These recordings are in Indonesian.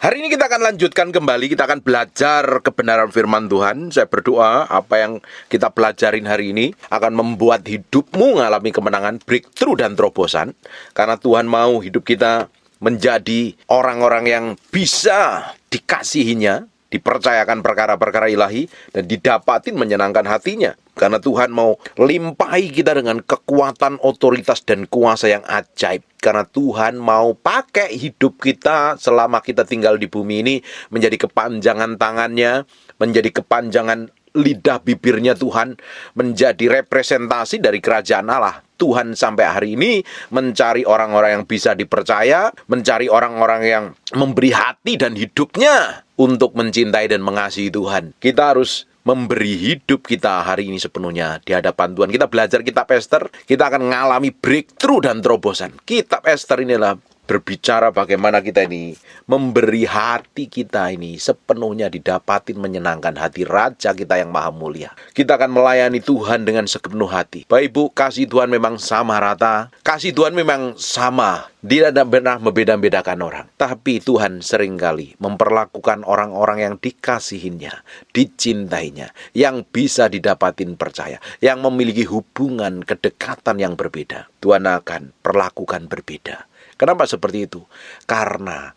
Hari ini kita akan lanjutkan kembali, kita akan belajar kebenaran firman Tuhan. Saya berdoa apa yang kita pelajarin hari ini akan membuat hidupmu mengalami kemenangan, breakthrough dan terobosan. Karena Tuhan mau hidup kita menjadi orang-orang yang bisa dikasihinya, dipercayakan perkara-perkara ilahi, dan didapatin menyenangkan hatinya. Karena Tuhan mau limpahi kita dengan kekuatan, otoritas, dan kuasa yang ajaib. Karena Tuhan mau pakai hidup kita selama kita tinggal di bumi ini menjadi kepanjangan tangannya, menjadi kepanjangan lidah bibirnya Tuhan, menjadi representasi dari kerajaan Allah. Tuhan sampai hari ini mencari orang-orang yang bisa dipercaya, mencari orang-orang yang memberi hati dan hidupnya untuk mencintai dan mengasihi Tuhan. Kita harus memberi hidup kita hari ini sepenuhnya di hadapan Tuhan. Kita belajar kitab Ester, kita akan mengalami breakthrough dan terobosan. Kitab Ester inilah berbicara bagaimana kita ini memberi hati kita ini sepenuhnya didapatin menyenangkan hati Raja kita yang maha mulia. Kita akan melayani Tuhan dengan sepenuh hati. Bapak Ibu, kasih Tuhan memang sama rata. Kasih Tuhan memang sama. Tidak pernah membeda-bedakan orang. Tapi Tuhan seringkali memperlakukan orang-orang yang dikasihinya, dicintainya, yang bisa didapatin percaya, yang memiliki hubungan kedekatan yang berbeda. Tuhan akan perlakukan berbeda. Kenapa seperti itu? Karena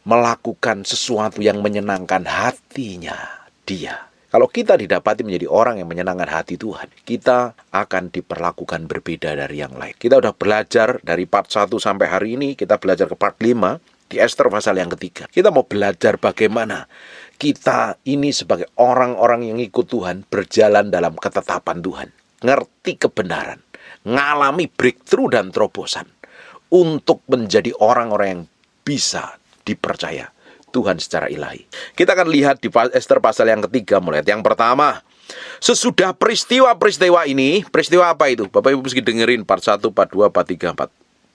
melakukan sesuatu yang menyenangkan hatinya Dia. Kalau kita didapati menjadi orang yang menyenangkan hati Tuhan, kita akan diperlakukan berbeda dari yang lain. Kita sudah belajar dari part 1 sampai hari ini, kita belajar ke part 5 di Ester pasal yang ketiga. Kita mau belajar bagaimana kita ini sebagai orang-orang yang ikut Tuhan berjalan dalam ketetapan Tuhan. Ngerti kebenaran, ngalami breakthrough dan terobosan untuk menjadi orang-orang yang bisa dipercaya Tuhan secara ilahi. Kita akan lihat di Ester pasal yang ketiga mulai yang pertama. Sesudah peristiwa-peristiwa ini, peristiwa apa itu? Bapak Ibu mesti dengerin part 1, part 2, part 3,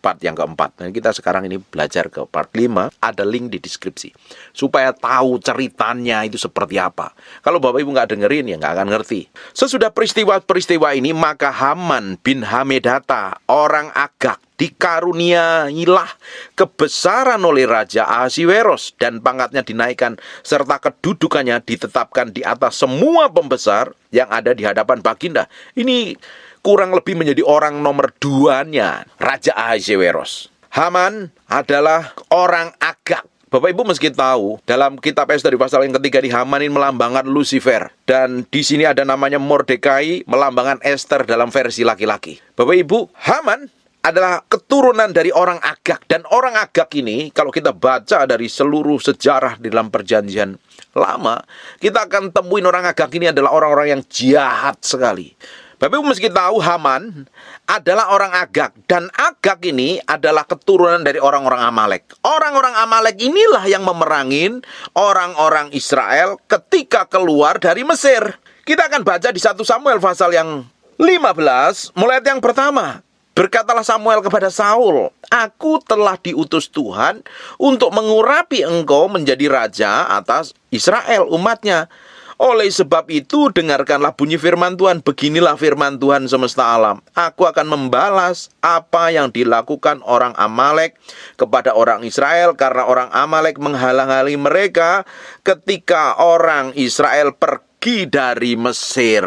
part yang keempat. Dan kita sekarang ini belajar ke part 5, ada link di deskripsi. Supaya tahu ceritanya itu seperti apa. Kalau Bapak Ibu nggak dengerin, ya nggak akan ngerti. Sesudah peristiwa-peristiwa ini, maka Haman bin Hamedata, orang Agag, dikaruniailah kebesaran oleh Raja Ahasiweros, dan pangkatnya dinaikkan, serta kedudukannya ditetapkan di atas semua pembesar yang ada di hadapan Baginda. Ini kurang lebih menjadi orang nomor 2-nya Raja Ahasiweros. Haman adalah orang Agag. Bapak Ibu mesti tahu, dalam kitab Ester di pasal yang ketiga, di Haman ini melambangkan Lucifer. Dan di sini ada namanya Mordekai, melambangkan Ester dalam versi laki-laki. Bapak Ibu, Haman adalah keturunan dari orang Agag. Dan orang Agag ini, kalau kita baca dari seluruh sejarah di dalam perjanjian lama, kita akan temuin orang Agag ini adalah orang-orang yang jahat sekali. Bapak Ibu mesti tahu, Haman adalah orang Agag. Dan Agag ini adalah keturunan dari orang-orang Amalek. Orang-orang Amalek inilah yang memerangin orang-orang Israel ketika keluar dari Mesir. Kita akan baca di 1 Samuel pasal yang 15, mulai yang pertama. Berkatalah Samuel kepada Saul, "Aku telah diutus Tuhan untuk mengurapi engkau menjadi raja atas Israel umatnya. Oleh sebab itu, dengarkanlah bunyi firman Tuhan. Beginilah firman Tuhan semesta alam. Aku akan membalas apa yang dilakukan orang Amalek kepada orang Israel, karena orang Amalek menghalang-halangi mereka ketika orang Israel pergi dari Mesir."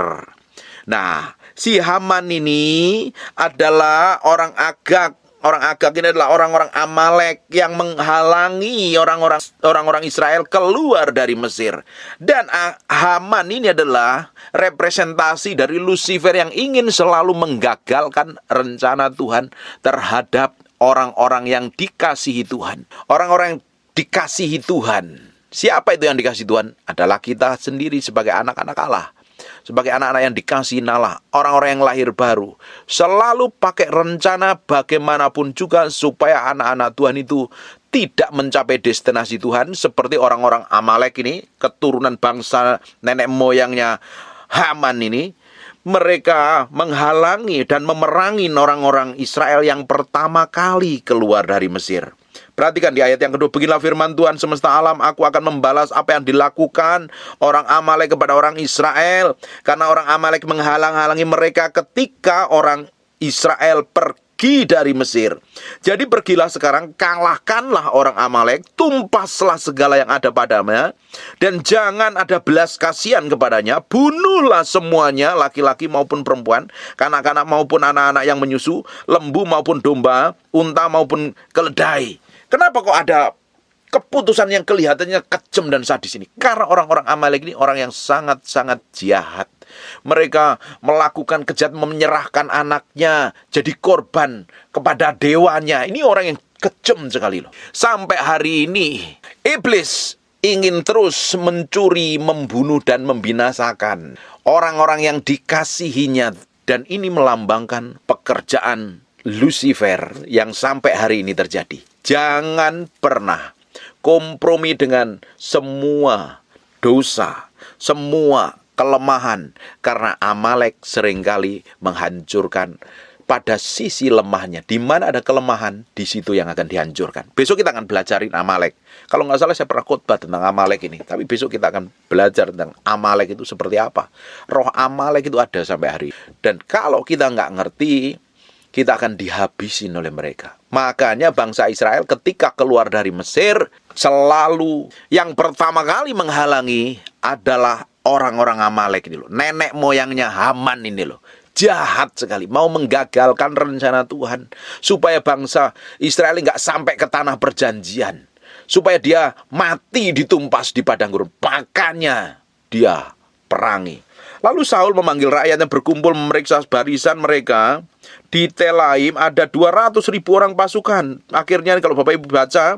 Nah, si Haman ini adalah orang Agag. Orang Agag ini adalah orang-orang Amalek yang menghalangi orang-orang Israel keluar dari Mesir. Dan Haman ini adalah representasi dari Lucifer yang ingin selalu menggagalkan rencana Tuhan terhadap orang-orang yang dikasihi Tuhan. Orang-orang yang dikasihi Tuhan. Siapa itu yang dikasihi Tuhan? Adalah kita sendiri sebagai anak-anak Allah. Sebagai anak-anak yang dikasihi Allah, orang-orang yang lahir baru, selalu pakai rencana bagaimanapun juga supaya anak-anak Tuhan itu tidak mencapai destinasi Tuhan. Seperti orang-orang Amalek ini, keturunan bangsa nenek moyangnya Haman ini, mereka menghalangi dan memerangi orang-orang Israel yang pertama kali keluar dari Mesir. Perhatikan di ayat yang kedua, beginilah firman Tuhan semesta alam, aku akan membalas apa yang dilakukan orang Amalek kepada orang Israel, karena orang Amalek menghalang-halangi mereka ketika orang Israel pergi pergi dari Mesir. Jadi pergilah sekarang, kalahkanlah orang Amalek, tumpaslah segala yang ada padanya, dan jangan ada belas kasihan kepadanya. Bunuhlah semuanya, laki-laki maupun perempuan, kanak-kanak maupun anak-anak yang menyusu, lembu maupun domba, unta maupun keledai. Kenapa kok ada keputusan yang kelihatannya kejam dan sadis ini? Karena orang-orang Amalek ini orang yang sangat-sangat jahat. Mereka melakukan kejahatan, menyerahkan anaknya jadi korban kepada dewanya. Ini orang yang kejam sekali loh. Sampai hari ini iblis ingin terus mencuri, membunuh, dan membinasakan orang-orang yang dikasihinya. Dan ini melambangkan pekerjaan Lucifer yang sampai hari ini terjadi. Jangan pernah kompromi dengan semua dosa, semua kelemahan, karena Amalek seringkali menghancurkan pada sisi lemahnya. Di mana ada kelemahan, di situ yang akan dihancurkan. Besok kita akan belajarin Amalek. Kalau nggak salah saya pernah khotbah tentang Amalek ini. Tapi besok kita akan belajar tentang Amalek itu seperti apa. Roh Amalek itu ada sampai hari. Dan kalau kita nggak ngerti, kita akan dihabisin oleh mereka. Makanya bangsa Israel ketika keluar dari Mesir, selalu yang pertama kali menghalangi adalah orang-orang Amalek ini loh. Nenek moyangnya Haman ini loh. Jahat sekali. Mau menggagalkan rencana Tuhan. Supaya bangsa Israel nggak sampai ke tanah perjanjian. Supaya dia mati ditumpas di padang gurun. Makanya dia perangi. Lalu Saul memanggil rakyatnya berkumpul memeriksa barisan mereka. Di Telaim ada 200.000 orang pasukan. Akhirnya kalau Bapak Ibu baca,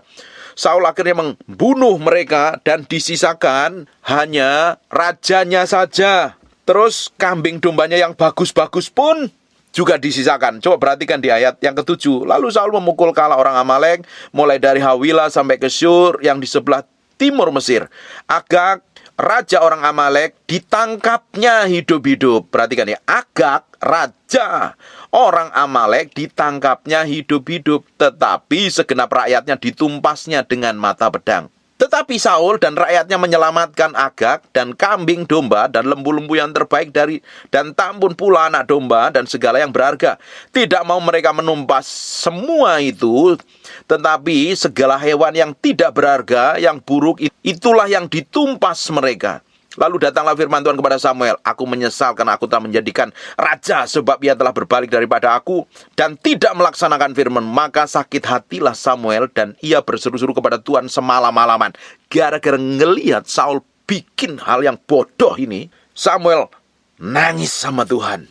Saul akhirnya membunuh mereka dan disisakan hanya rajanya saja. Terus kambing dombanya yang bagus-bagus pun juga disisakan. Coba perhatikan di ayat yang ke-7. Lalu Saul memukul kala orang Amalek mulai dari Hawila sampai ke Syur yang di sebelah timur Mesir. Agag, raja orang Amalek, ditangkapnya hidup-hidup. Perhatikan ya, Agag, raja orang Amalek, ditangkapnya hidup-hidup, tetapi segenap rakyatnya ditumpasnya dengan mata pedang. Tetapi Saul dan rakyatnya menyelamatkan Agag dan kambing domba dan lembu-lembu yang terbaik dan tampun pula anak domba dan segala yang berharga. Tidak mau mereka menumpas semua itu, tetapi segala hewan yang tidak berharga, yang buruk, itulah yang ditumpas mereka. Lalu datanglah firman Tuhan kepada Samuel, aku menyesal karena aku telah menjadikan raja, sebab ia telah berbalik daripada aku dan tidak melaksanakan firman. Maka sakit hatilah Samuel dan ia berseru-seru kepada Tuhan semalam-malaman. Gara-gara ngelihat Saul bikin hal yang bodoh ini, Samuel nangis sama Tuhan.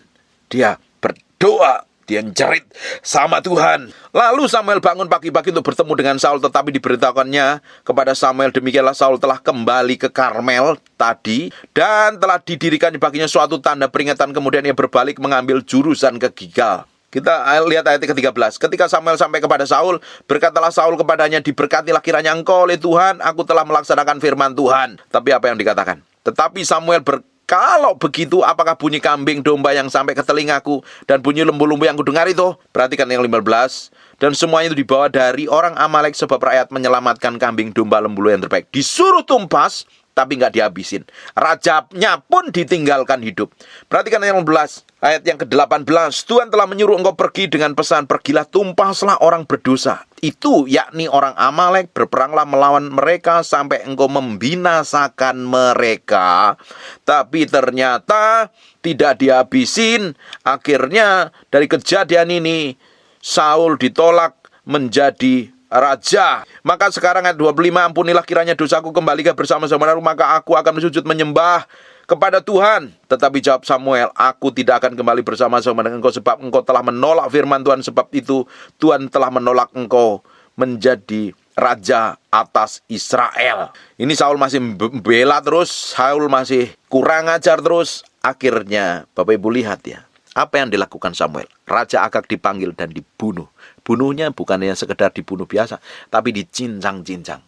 Dia berdoa, dia jerit sama Tuhan. Lalu Samuel bangun pagi-pagi untuk bertemu dengan Saul, tetapi diberitakannya kepada Samuel, demikianlah Saul telah kembali ke Karmel tadi, dan telah didirikan baginya suatu tanda peringatan. Kemudian ia berbalik mengambil jurusan ke Gilgal. Kita lihat ayat ke-13. Ketika Samuel sampai kepada Saul, berkatalah Saul kepadanya, diberkatilah kiranya engkau oleh Tuhan, aku telah melaksanakan firman Tuhan. Tapi apa yang dikatakan? Tetapi Samuel kalau begitu, apakah bunyi kambing domba yang sampai ke telingaku dan bunyi lembu-lembu yang kudengar itu? Perhatikan yang 15. Dan semuanya itu dibawa dari orang Amalek, sebab rakyat menyelamatkan kambing domba lembu yang terbaik. Disuruh tumpas, tapi nggak dihabisin. Rajanya pun ditinggalkan hidup. Perhatikan yang 16. Ayat yang ke-18. Tuhan telah menyuruh engkau pergi dengan pesan, pergilah tumpaslah orang berdosa. Itu yakni orang Amalek, berperanglah melawan mereka sampai engkau membinasakan mereka. Tapi ternyata tidak dihabisin. Akhirnya dari kejadian ini Saul ditolak menjadi raja. Maka sekarang ayat 25, ampunilah kiranya dosaku, kembalikan bersama-sama, maka aku akan sujud menyembah kepada Tuhan. Tetapi jawab Samuel, aku tidak akan kembali bersama-sama dengan engkau, sebab engkau telah menolak firman Tuhan. Sebab itu Tuhan telah menolak engkau menjadi raja atas Israel. Ini Saul masih bela terus, Saul masih kurang ajar terus. Akhirnya Bapak Ibu lihat ya, apa yang dilakukan Samuel. Raja Agag dipanggil dan dibunuh. Bunuhnya bukan hanya sekedar dibunuh biasa, tapi dicincang-cincang.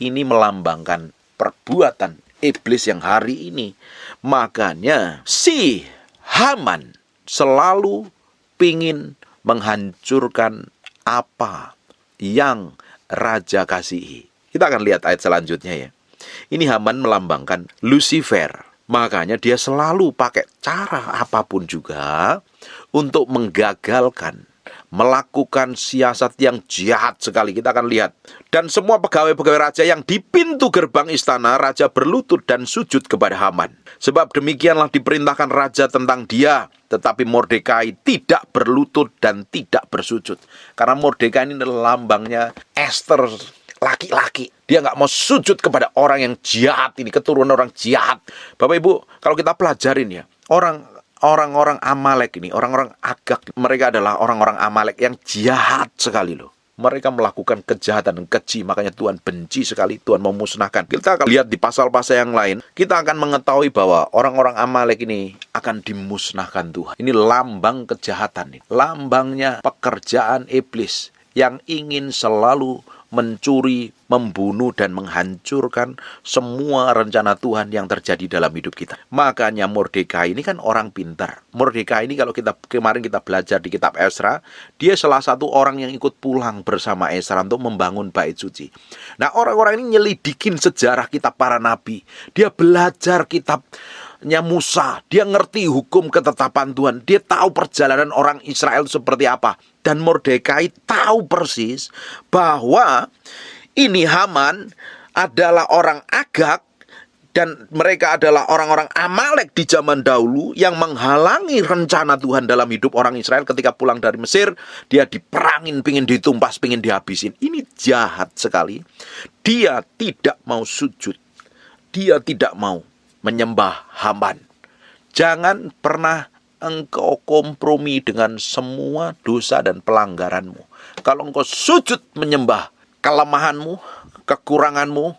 Ini melambangkan perbuatan iblis yang hari ini. Makanya si Haman selalu pingin menghancurkan apa yang raja kasihi. Kita akan lihat ayat selanjutnya ya. Ini Haman melambangkan Lucifer. Makanya dia selalu pakai cara apapun juga untuk menggagalkan, melakukan siasat yang jahat sekali. Kita akan lihat. Dan semua pegawai-pegawai raja yang di pintu gerbang istana, raja berlutut dan sujud kepada Haman. Sebab demikianlah diperintahkan raja tentang dia. Tetapi Mordekai tidak berlutut dan tidak bersujud. Karena Mordekai ini adalah lambangnya Esther, laki-laki. Dia nggak mau sujud kepada orang yang jahat ini, keturunan orang jahat. Bapak Ibu, kalau kita pelajarin ya, orang-orang Amalek ini, orang-orang Agag, mereka adalah orang-orang Amalek yang jahat sekali loh. Mereka melakukan kejahatan dan keji, makanya Tuhan benci sekali, Tuhan memusnahkan. Kita akan lihat di pasal-pasal yang lain, kita akan mengetahui bahwa orang-orang Amalek ini akan dimusnahkan Tuhan. Ini lambang kejahatan, lambangnya pekerjaan iblis yang ingin selalu mencuri, membunuh, dan menghancurkan semua rencana Tuhan yang terjadi dalam hidup kita. Makanya Mordekai ini kan orang pintar. Mordekai ini kalau kemarin kita belajar di kitab Esra, dia salah satu orang yang ikut pulang bersama Esra untuk membangun bait suci. Nah, orang-orang ini nyelidikin sejarah kitab para nabi. Dia belajar kitabnya Musa. Dia ngerti hukum ketetapan Tuhan. Dia tahu perjalanan orang Israel seperti apa. Dan Mordekai tahu persis bahwa ini Haman adalah orang Agag dan mereka adalah orang-orang Amalek di zaman dahulu yang menghalangi rencana Tuhan dalam hidup orang Israel ketika pulang dari Mesir. Dia diperangin, pingin ditumpas, pingin dihabisin. Ini jahat sekali. Dia tidak mau sujud. Dia tidak mau menyembah Haman. Jangan pernah engkau kompromi dengan semua dosa dan pelanggaranmu. Kalau engkau sujud menyembah kelemahanmu, kekuranganmu,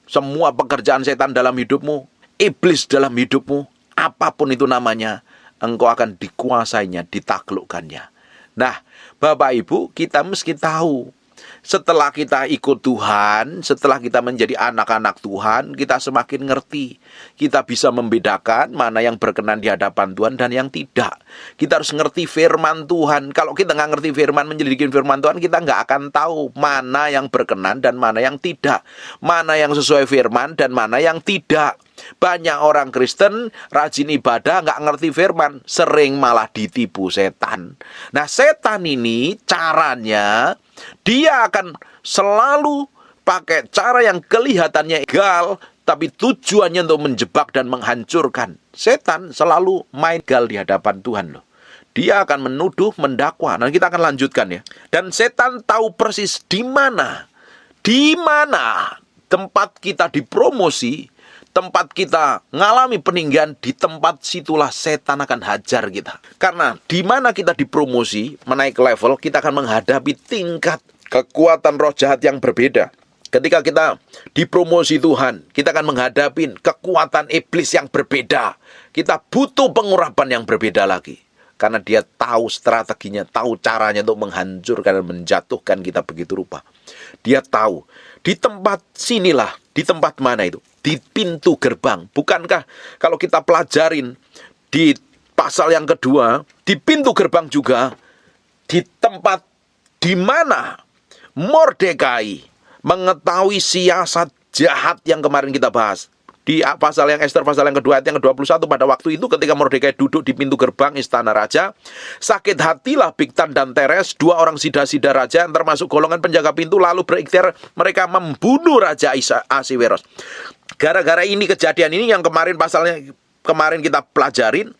semua pekerjaan setan dalam hidupmu, iblis dalam hidupmu, apapun itu namanya, engkau akan dikuasainya, ditaklukkannya. Nah, Bapak Ibu, kita mesti tahu, setelah kita ikut Tuhan, setelah kita menjadi anak-anak Tuhan, kita semakin ngerti. Kita bisa membedakan mana yang berkenan di hadapan Tuhan dan yang tidak. Kita harus ngerti firman Tuhan. Kalau kita nggak ngerti firman, menyelidiki firman Tuhan, kita nggak akan tahu mana yang berkenan dan mana yang tidak. Mana yang sesuai firman dan mana yang tidak. Banyak orang Kristen rajin ibadah nggak ngerti firman, sering malah ditipu setan. Nah, setan ini caranya dia akan selalu pakai cara yang kelihatannya legal, tapi tujuannya untuk menjebak dan menghancurkan. Setan selalu main legal di hadapan Tuhan loh. Dia akan menuduh, mendakwa. Nah, kita akan lanjutkan ya. Dan setan tahu persis di mana tempat kita dipromosi, tempat kita ngalami peninggian, di tempat situlah setan akan hajar kita. Karena di mana kita dipromosi, menaik level, kita akan menghadapi tingkat kekuatan roh jahat yang berbeda. Ketika kita dipromosi Tuhan, kita akan menghadapi kekuatan iblis yang berbeda. Kita butuh pengurapan yang berbeda lagi. Karena dia tahu strateginya, tahu caranya untuk menghancurkan dan menjatuhkan kita begitu rupa. Dia tahu, di tempat sinilah, di tempat mana itu? Di pintu gerbang. Bukankah kalau kita pelajarin di pasal yang kedua, di pintu gerbang juga, di tempat di mana Mordekai mengetahui siasat jahat yang kemarin kita bahas. Di pasal yang Esther, pasal yang kedua, ayat yang ke-21, pada waktu itu ketika Mordekai duduk di pintu gerbang istana raja, sakit hatilah Bigtan dan Teres, dua orang sida-sida raja yang termasuk golongan penjaga pintu, lalu berikhtiar mereka membunuh Raja Ahasiweros. Gara-gara ini, kejadian ini yang kemarin pasalnya kemarin kita pelajarin,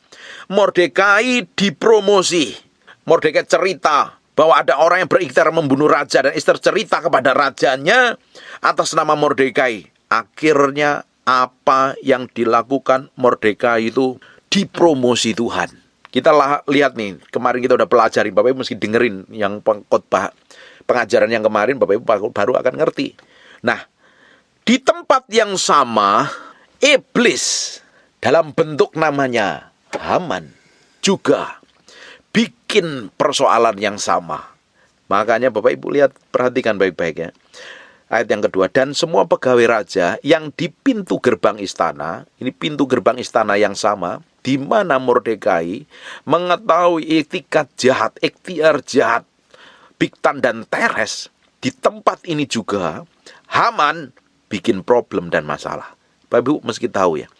Mordekai dipromosi. Mordekai cerita bahwa ada orang yang berikhtiar membunuh raja, dan Esther cerita kepada rajanya atas nama Mordekai. Akhirnya apa yang dilakukan Mordekai itu dipromosi Tuhan. Kita lihat nih, kemarin kita udah pelajari, Bapak Ibu mesti dengerin yang khotbah pengajaran yang kemarin, Bapak Ibu baru akan ngerti. Nah, di tempat yang sama, iblis dalam bentuk namanya Haman juga bikin persoalan yang sama. Makanya Bapak Ibu lihat, perhatikan baik-baik ya. Ayat yang kedua, dan semua pegawai raja yang di pintu gerbang istana, ini pintu gerbang istana yang sama, di mana Mordekai mengetahui etikat jahat, ikhtiar jahat Bigtan dan Teres, di tempat ini juga Haman bikin problem dan masalah. Bapak Ibu mesti tahu ya,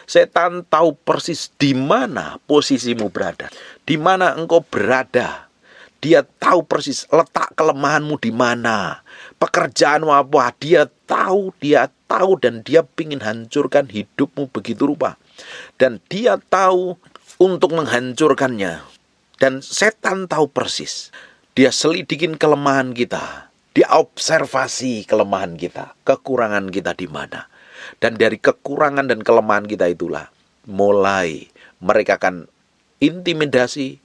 setan tahu persis di mana posisimu berada, di mana engkau berada, Dia tahu persis letak kelemahanmu di mana. Pekerjaanmu apa, dia tahu, dan dia ingin hancurkan hidupmu begitu rupa. Dan dia tahu untuk menghancurkannya. Dan setan tahu persis. Dia selidikin kelemahan kita. Dia observasi kelemahan kita, kekurangan kita di mana. Dan dari kekurangan dan kelemahan kita itulah mulai mereka akan intimidasi,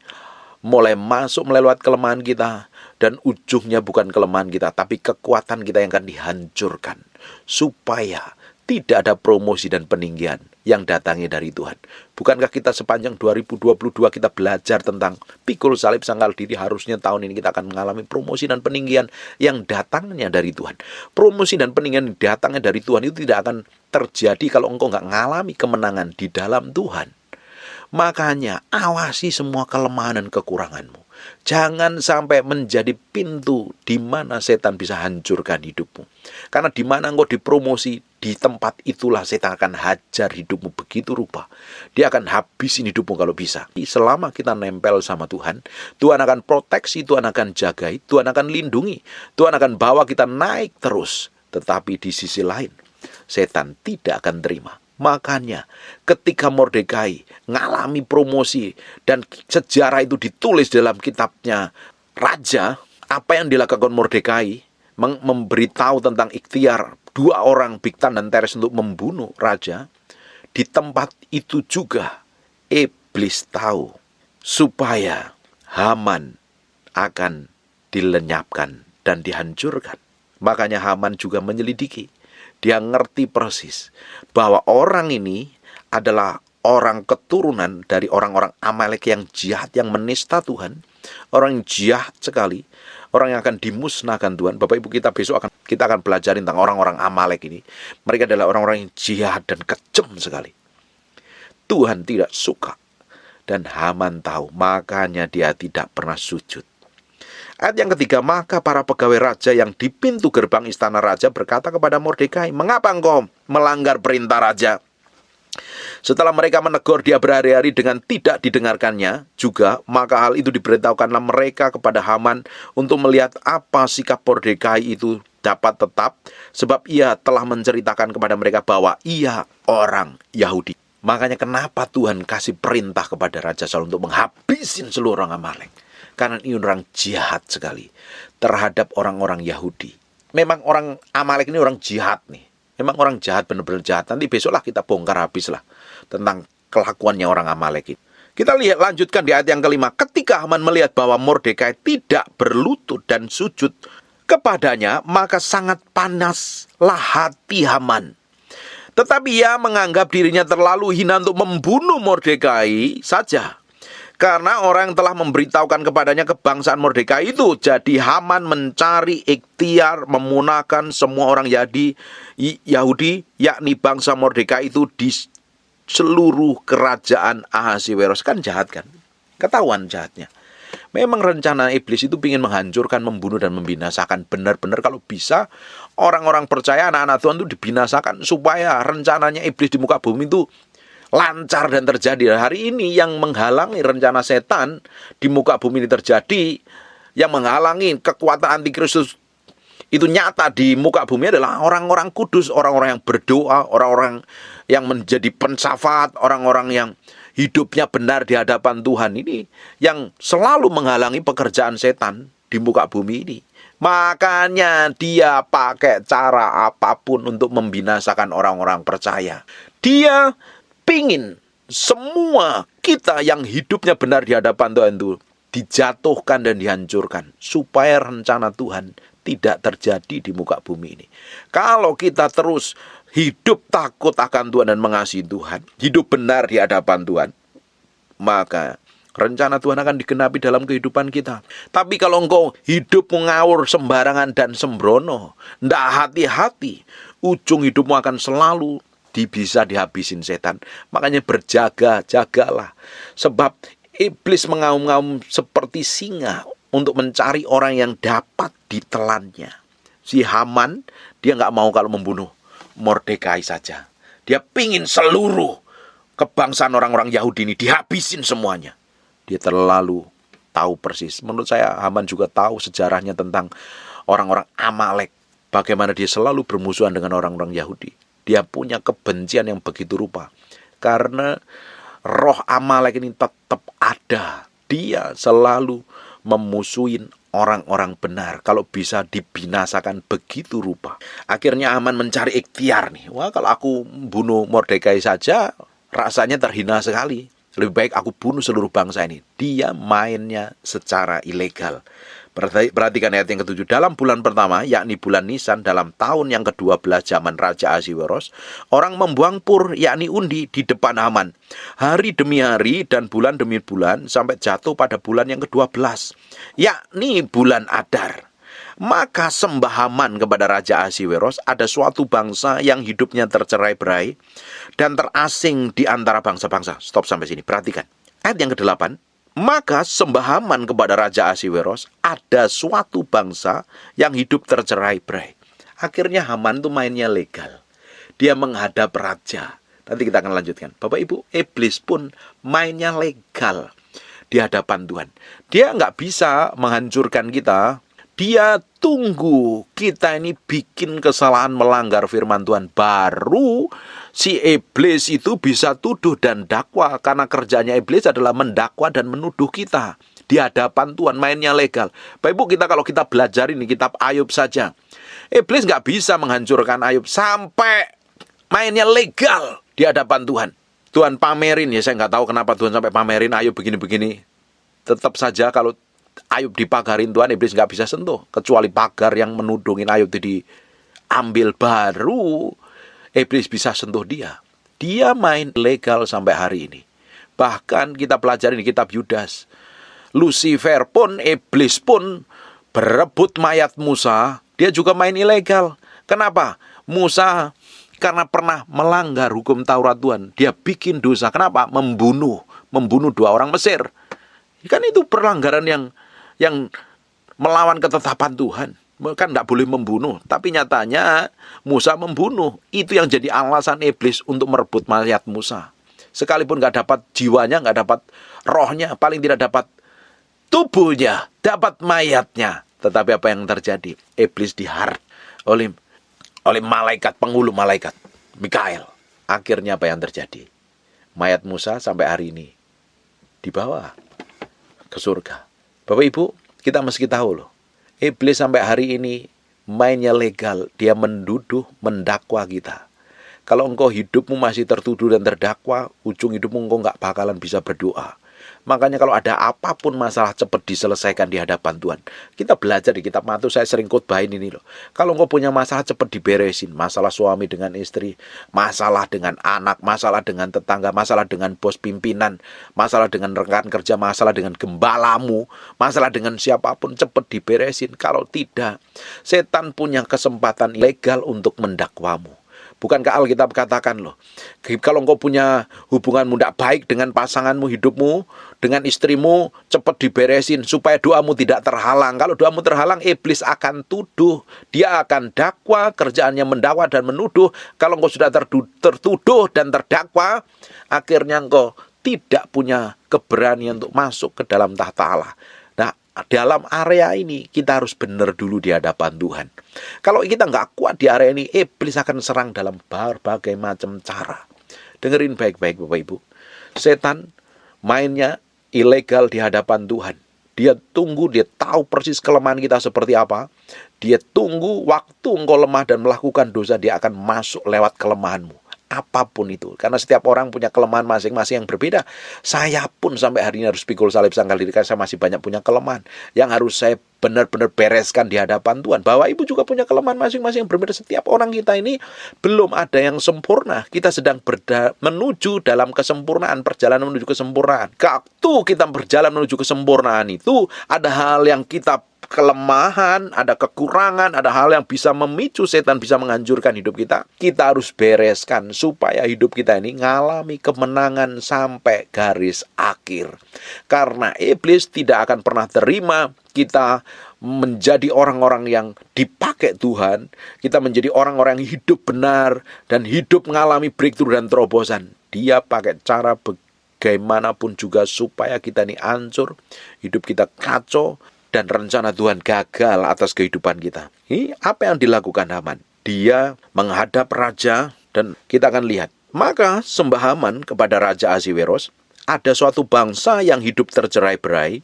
mulai masuk melewat kelemahan kita, dan ujungnya bukan kelemahan kita, tapi kekuatan kita yang akan dihancurkan, supaya tidak ada promosi dan peninggian yang datangnya dari Tuhan. Bukankah kita sepanjang 2022 kita belajar tentang pikul salib sangkal diri, harusnya tahun ini kita akan mengalami promosi dan peninggian yang datangnya dari Tuhan. Promosi dan peninggian yang datangnya dari Tuhan itu tidak akan terjadi kalau engkau nggak mengalami kemenangan di dalam Tuhan. Makanya awasi semua kelemahan dan kekuranganmu. Jangan sampai menjadi pintu di mana setan bisa hancurkan hidupmu. Karena di mana engkau dipromosi, di tempat itulah setan akan hajar hidupmu begitu rupa. Dia akan habisin hidupmu kalau bisa. Selama kita nempel sama Tuhan, Tuhan akan proteksi, Tuhan akan jagai, Tuhan akan lindungi, Tuhan akan bawa kita naik terus. Tetapi di sisi lain, setan tidak akan terima. Makanya ketika Mordekai ngalami promosi dan sejarah itu ditulis dalam kitabnya Raja, apa yang dilakukan Mordekai memberitahu tentang ikhtiar 2 orang Bigtan dan Teres untuk membunuh raja. Di tempat itu juga iblis tahu supaya Haman akan dilenyapkan dan dihancurkan. Makanya Haman juga menyelidiki. Dia ngerti persis bahwa orang ini adalah orang keturunan dari orang-orang Amalek yang jahat, yang menista Tuhan. Orang yang jahat sekali, orang yang akan dimusnahkan Tuhan. Bapak Ibu, kita besok kita akan belajar tentang orang-orang Amalek ini. Mereka adalah orang-orang yang jahat dan kejam sekali. Tuhan tidak suka. Dan Haman tahu, makanya dia tidak pernah sujud. Ayat yang ketiga, maka para pegawai raja yang di pintu gerbang istana raja berkata kepada Mordekai, mengapa engkau melanggar perintah raja? Setelah mereka menegur dia berhari-hari dengan tidak didengarkannya juga, maka hal itu diberitahukanlah mereka kepada Haman untuk melihat apa sikap Mordekai itu dapat tetap, sebab ia telah menceritakan kepada mereka bahwa ia orang Yahudi. Makanya kenapa Tuhan kasih perintah kepada Raja Saul untuk menghabisin seluruh orang Amalek? Karena ini orang jahat sekali terhadap orang-orang Yahudi. Memang orang Amalek ini orang jahat nih. Memang orang jahat, benar-benar jahat. Nanti besoklah kita bongkar habislah tentang kelakuannya orang Amalek itu. Kita lihat lanjutkan di ayat yang kelima. Ketika Haman melihat bahwa Mordekai tidak berlutut dan sujud kepadanya, maka sangat panaslah hati Haman. Tetapi ia menganggap dirinya terlalu hina untuk membunuh Mordekai saja. Karena orang telah memberitahukan kepadanya kebangsaan Mordekai itu. Jadi Haman mencari ikhtiar memunahkan semua orang Yahudi, yakni bangsa Mordekai itu di seluruh kerajaan Ahasiweros. Kan jahat kan? Ketahuan jahatnya. Memang rencana iblis itu ingin menghancurkan, membunuh, dan membinasakan. Benar-benar kalau bisa orang-orang percaya, anak-anak Tuhan itu dibinasakan. Supaya rencananya iblis di muka bumi itu lancar dan terjadi. Hari ini yang menghalangi rencana setan di muka bumi ini terjadi, yang menghalangi kekuatan antikristus itu nyata di muka bumi adalah orang-orang kudus, orang-orang yang berdoa, orang-orang yang menjadi pensafat, orang-orang yang hidupnya benar di hadapan Tuhan ini, yang selalu menghalangi pekerjaan setan di muka bumi ini. Makanya dia pakai cara apapun untuk membinasakan orang-orang percaya. Dia pingin semua kita yang hidupnya benar di hadapan Tuhan itu dijatuhkan dan dihancurkan, supaya rencana Tuhan tidak terjadi di muka bumi ini. Kalau kita terus hidup takut akan Tuhan dan mengasihi Tuhan, hidup benar di hadapan Tuhan, maka rencana Tuhan akan digenapi dalam kehidupan kita. Tapi kalau engkau hidup ngawur sembarangan dan sembrono, ndak hati-hati, ujung hidupmu akan selalu bisa dihabisin setan. Makanya jagalah. Sebab iblis mengaum-ngaum seperti singa untuk mencari orang yang dapat ditelannya. Si Haman, dia nggak mau kalau membunuh Mordekai saja. Dia pingin seluruh kebangsaan orang-orang Yahudi ini dihabisin semuanya. Dia terlalu tahu persis. Menurut saya Haman juga tahu sejarahnya tentang orang-orang Amalek. Bagaimana dia selalu bermusuhan dengan orang-orang Yahudi. Dia punya kebencian yang begitu rupa. Karena roh Amalek ini tetap ada. Dia selalu memusuhin orang-orang benar. Kalau bisa dibinasakan begitu rupa. Akhirnya Haman mencari ikhtiar nih. Wah, kalau aku bunuh Mordekai saja rasanya terhina sekali. Lebih baik aku bunuh seluruh bangsa ini. Dia mainnya secara ilegal. Perhatikan ayat yang ke-7. Dalam bulan pertama, yakni bulan Nisan, dalam tahun yang ke-12 zaman Raja Ahasweros, orang membuang pur, yakni undi, di depan Haman. Hari demi hari dan bulan demi bulan, sampai jatuh pada bulan yang ke-12, yakni bulan Adar. Maka sembah Haman kepada Raja Ahasweros, ada suatu bangsa yang hidupnya tercerai-berai dan terasing di antara bangsa-bangsa. Stop sampai sini, perhatikan. Ayat yang ke-8. Maka sembah Haman kepada Raja Ahasweros, ada suatu bangsa yang hidup tercerai-berai. Akhirnya Haman itu mainnya legal. Dia menghadap raja. Nanti kita akan lanjutkan. Bapak Ibu, iblis pun mainnya legal di hadapan Tuhan. Dia nggak bisa menghancurkan kita. Dia tunggu kita ini bikin kesalahan melanggar firman Tuhan. Baru si iblis itu bisa tuduh dan dakwa. Karena kerjanya iblis adalah mendakwa dan menuduh kita. Di hadapan Tuhan mainnya legal. Bapak Ibu, kalau kita belajar ini kitab Ayub saja. Iblis nggak bisa menghancurkan Ayub sampai mainnya legal di hadapan Tuhan. Tuhan pamerin ya, saya nggak tahu kenapa Tuhan sampai pamerin Ayub begini-begini. Tetap saja kalau Ayub dipagarin Tuhan, iblis nggak bisa sentuh. Kecuali pagar yang menudungin Ayub itu diambil, baru iblis bisa sentuh dia. Dia main legal sampai hari ini. Bahkan kita pelajari di kitab Yudas. Lucifer pun, iblis pun berebut mayat Musa. Dia juga main ilegal. Kenapa? Musa karena pernah melanggar hukum Taurat Tuhan. Dia bikin dosa. Kenapa? Membunuh 2 orang Mesir. Kan itu pelanggaran yang melawan ketetapan Tuhan. Kan tidak boleh membunuh. Tapi nyatanya Musa membunuh. Itu yang jadi alasan iblis untuk merebut mayat Musa. Sekalipun nggak dapat jiwanya, nggak dapat rohnya, paling tidak dapat tubuhnya, dapat mayatnya. Tetapi apa yang terjadi? Iblis diharat oleh malaikat, penghulu malaikat Mikael. Akhirnya apa yang terjadi? Mayat Musa sampai hari ini dibawa ke surga. Bapak Ibu, kita mesti tahu loh, iblis sampai hari ini mainnya legal. Dia menduduh, mendakwa kita. Kalau engkau hidupmu masih tertuduh dan terdakwa, ujung hidupmu engkau nggak bakalan bisa berdoa. Makanya kalau ada apapun masalah cepat diselesaikan di hadapan Tuhan. Kita belajar di kitab Matius, saya sering khotbahin ini loh. Kalau engkau punya masalah cepat diberesin. Masalah suami dengan istri, masalah dengan anak, masalah dengan tetangga, masalah dengan bos pimpinan, masalah dengan rekan kerja, masalah dengan gembalamu, masalah dengan siapapun cepat diberesin. Kalau tidak, setan punya kesempatan ilegal untuk mendakwamu. Bukankah Alkitab katakan loh, kalau engkau punya hubunganmu tidak baik dengan pasanganmu, hidupmu, dengan istrimu, cepat diberesin supaya doamu tidak terhalang. Kalau doamu terhalang, iblis akan tuduh. Dia akan dakwa, kerjaannya mendakwa dan menuduh. Kalau engkau sudah tertuduh dan terdakwa, akhirnya engkau tidak punya keberanian untuk masuk ke dalam tahta Allah. Dalam area ini kita harus benar dulu di hadapan Tuhan. Kalau kita nggak kuat di area ini, iblis akan serang dalam berbagai macam cara. Dengerin baik-baik Bapak Ibu. Setan mainnya ilegal di hadapan Tuhan. Dia tunggu, dia tahu persis kelemahan kita seperti apa. Dia tunggu waktu engkau lemah dan melakukan dosa, dia akan masuk lewat kelemahanmu. Apapun itu, karena setiap orang punya kelemahan masing-masing yang berbeda. Saya pun sampai hari ini harus pikul salib sangkal diri, karena saya masih banyak punya kelemahan yang harus saya benar-benar bereskan di hadapan Tuhan. Bahwa Ibu juga punya kelemahan masing-masing yang berbeda. Setiap orang kita ini belum ada yang sempurna. Kita sedang menuju dalam kesempurnaan, perjalanan menuju kesempurnaan. Waktu kita berjalan menuju kesempurnaan itu, ada hal yang kita kelemahan, ada kekurangan, ada hal yang bisa memicu setan, bisa menghancurkan hidup kita. Kita harus bereskan supaya hidup kita ini ngalami kemenangan sampai garis akhir. Karena iblis tidak akan pernah terima kita menjadi orang-orang yang dipakai Tuhan. Kita menjadi orang-orang yang hidup benar dan hidup mengalami breakthrough dan terobosan. Dia pakai cara bagaimanapun juga supaya kita ini hancur, hidup kita kacau, dan rencana Tuhan gagal atas kehidupan kita. Ini apa yang dilakukan Haman? Dia menghadap raja dan kita akan lihat. Maka sembah Haman kepada Raja Ahasweros, ada suatu bangsa yang hidup tercerai-berai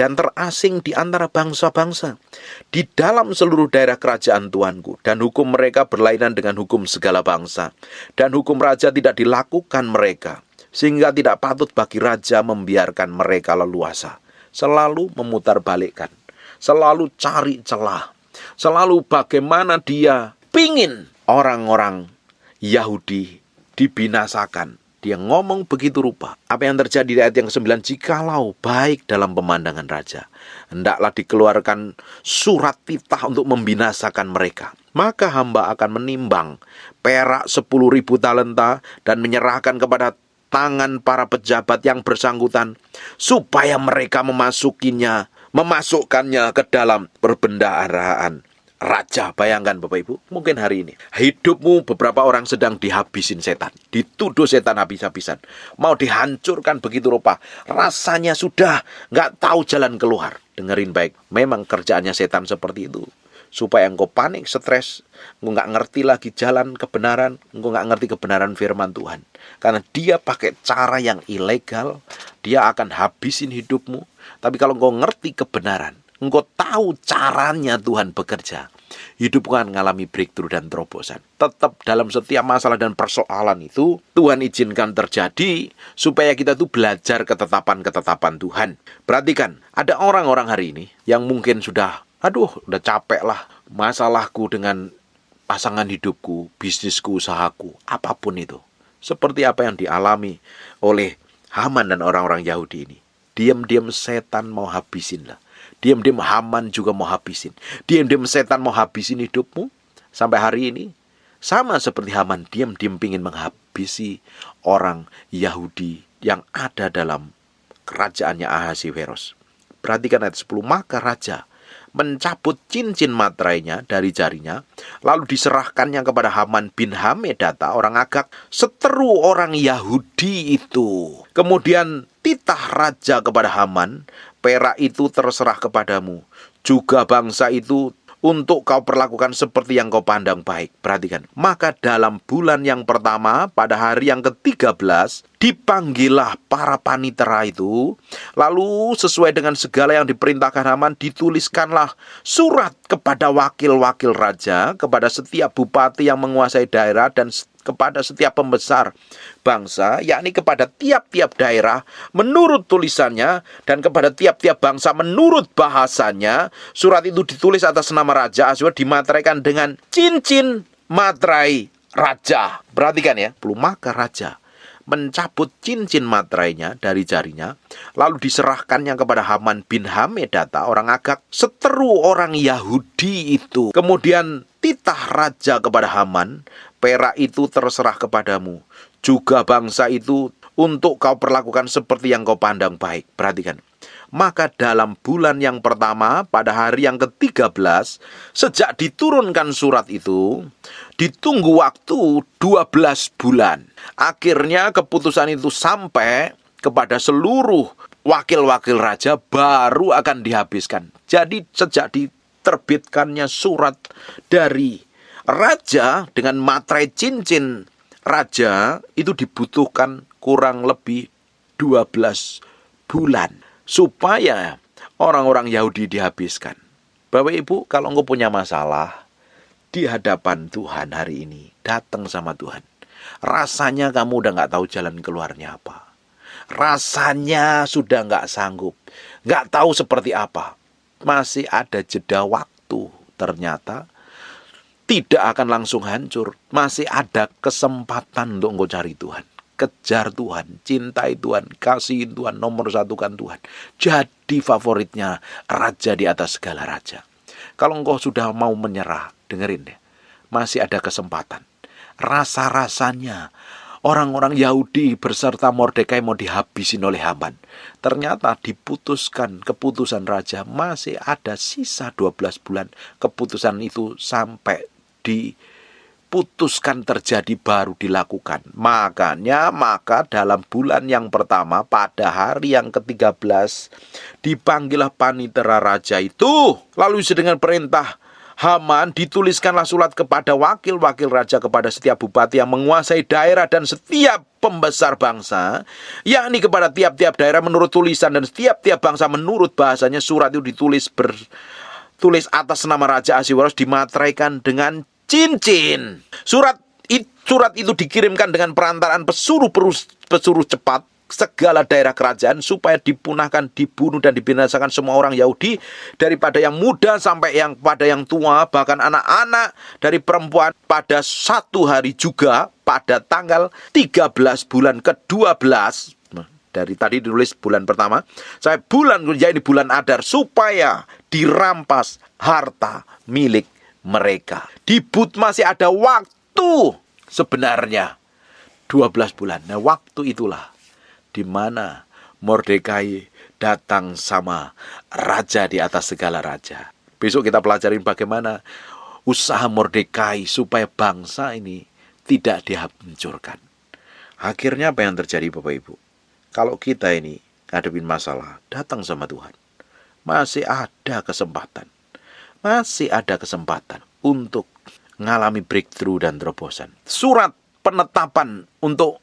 dan terasing di antara bangsa-bangsa di dalam seluruh daerah kerajaan Tuanku, dan hukum mereka berlainan dengan hukum segala bangsa, dan hukum raja tidak dilakukan mereka, sehingga tidak patut bagi raja membiarkan mereka leluasa. Selalu memutarbalikkan, selalu cari celah, selalu bagaimana dia pingin orang-orang Yahudi dibinasakan. Dia ngomong begitu rupa. Apa yang terjadi di ayat yang ke-9? Jikalau baik dalam pemandangan raja, hendaklah dikeluarkan surat titah untuk membinasakan mereka. Maka hamba akan menimbang perak 10.000 talenta dan menyerahkan kepada tangan para pejabat yang bersangkutan, supaya mereka memasukkannya ke dalam perbendaharaan raja. Bayangkan Bapak Ibu, mungkin hari ini hidupmu beberapa orang sedang dihabisin setan, dituduh setan habis-habisan, mau dihancurkan begitu rupa, rasanya sudah nggak tahu jalan keluar. Dengerin baik, memang kerjaannya setan seperti itu, supaya engkau panik, stres, engkau nggak ngerti lagi jalan kebenaran, engkau nggak ngerti kebenaran firman Tuhan. Karena dia pakai cara yang ilegal, dia akan habisin hidupmu. Tapi kalau engkau ngerti kebenaran, engkau tahu caranya Tuhan bekerja, hidupmu akan mengalami breakthrough dan terobosan. Tetap dalam setiap masalah dan persoalan itu, Tuhan izinkan terjadi, supaya kita tuh belajar ketetapan-ketetapan Tuhan. Perhatikan, ada orang-orang hari ini yang mungkin udah capek lah masalahku dengan pasangan hidupku, bisnisku, usahaku, apapun itu. Seperti apa yang dialami oleh Haman dan orang-orang Yahudi ini. Diam-diam setan mau habisin lah. Diam-diam Haman juga mau habisin. Diam-diam setan mau habisin hidupmu. Sampai hari ini sama seperti Haman, diam-diam ingin menghabisi orang Yahudi yang ada dalam kerajaannya Ahasweros. Perhatikan ayat 10. Maka raja mencabut cincin materainya dari jarinya, lalu diserahkannya kepada Haman bin Hamedata, orang Agag, seteru orang Yahudi itu. Kemudian titah raja kepada Haman, perak itu terserah kepadamu, juga bangsa itu untuk kau perlakukan seperti yang kau pandang baik. Perhatikan, maka dalam bulan yang pertama, pada hari yang ke-13, dipanggillah para panitera itu. Lalu sesuai dengan segala yang diperintahkan Haman, dituliskanlah surat kepada wakil-wakil raja, kepada setiap bupati yang menguasai daerah, dan kepada setiap pembesar bangsa, yakni kepada tiap-tiap daerah menurut tulisannya, dan kepada tiap-tiap bangsa menurut bahasanya. Surat itu ditulis atas nama Raja Ahasweros, dimateraikan dengan cincin materai raja. Perhatikan ya, maka raja mencabut cincin materainya dari jarinya, lalu diserahkannya kepada Haman bin Hamedata, orang Agag, seteru orang Yahudi itu. Kemudian titah raja kepada Haman, perak itu terserah kepadamu, juga bangsa itu untuk kau perlakukan seperti yang kau pandang baik. Perhatikan, maka dalam bulan yang pertama, pada hari yang ke-13, sejak diturunkan surat itu, ditunggu waktu 12 bulan. Akhirnya keputusan itu sampai kepada seluruh wakil-wakil raja, baru akan dihabiskan. Jadi sejak diterbitkannya surat dari raja dengan materai cincin raja, itu dibutuhkan kurang lebih 12 bulan supaya orang-orang Yahudi dihabiskan. Bapak Ibu, kalau engkau punya masalah di hadapan Tuhan hari ini, datang sama Tuhan. Rasanya kamu udah gak tahu jalan keluarnya apa. Rasanya sudah gak sanggup, gak tahu seperti apa. Masih ada jeda waktu, ternyata tidak akan langsung hancur. Masih ada kesempatan untuk engkau cari Tuhan. Kejar Tuhan, cintai Tuhan, kasihin Tuhan, nomor satukan Tuhan. Jadi favoritnya raja di atas segala raja. Kalau engkau sudah mau menyerah, dengerin deh, masih ada kesempatan. Rasa-rasanya orang-orang Yahudi beserta Mordekai mau dihabisin oleh Haman. Ternyata diputuskan keputusan raja, masih ada sisa 12 bulan. Keputusan itu sampai diputuskan terjadi baru dilakukan. Maka dalam bulan yang pertama pada hari yang ke-13 dipanggillah panitera raja itu. Lalu dengan perintah Haman dituliskanlah surat kepada wakil-wakil raja, kepada setiap bupati yang menguasai daerah dan setiap pembesar bangsa, yakni kepada tiap-tiap daerah menurut tulisan dan setiap-tiap bangsa menurut bahasanya. Surat itu ditulis atas nama Raja Ahasweros, dimateraikan dengan cincin. Surat itu dikirimkan dengan perantaraan pesuruh cepat segala daerah kerajaan, supaya dipunahkan, dibunuh dan dibinasakan semua orang Yahudi, daripada yang muda sampai pada yang tua, bahkan anak-anak dari perempuan, pada satu hari juga pada tanggal 13 bulan ke-12. Dari tadi ditulis bulan pertama, saya ini bulan Adar, supaya dirampas harta milik mereka. Di But masih ada waktu sebenarnya 12 bulan. Nah, waktu itulah di mana Mordekai datang sama raja di atas segala raja. Besok kita pelajarin bagaimana usaha Mordekai supaya bangsa ini tidak dihancurkan. Akhirnya apa yang terjadi, Bapak Ibu? Kalau kita ini ngadepin masalah, datang sama Tuhan, masih ada kesempatan. Masih ada kesempatan untuk mengalami breakthrough dan terobosan. Surat penetapan untuk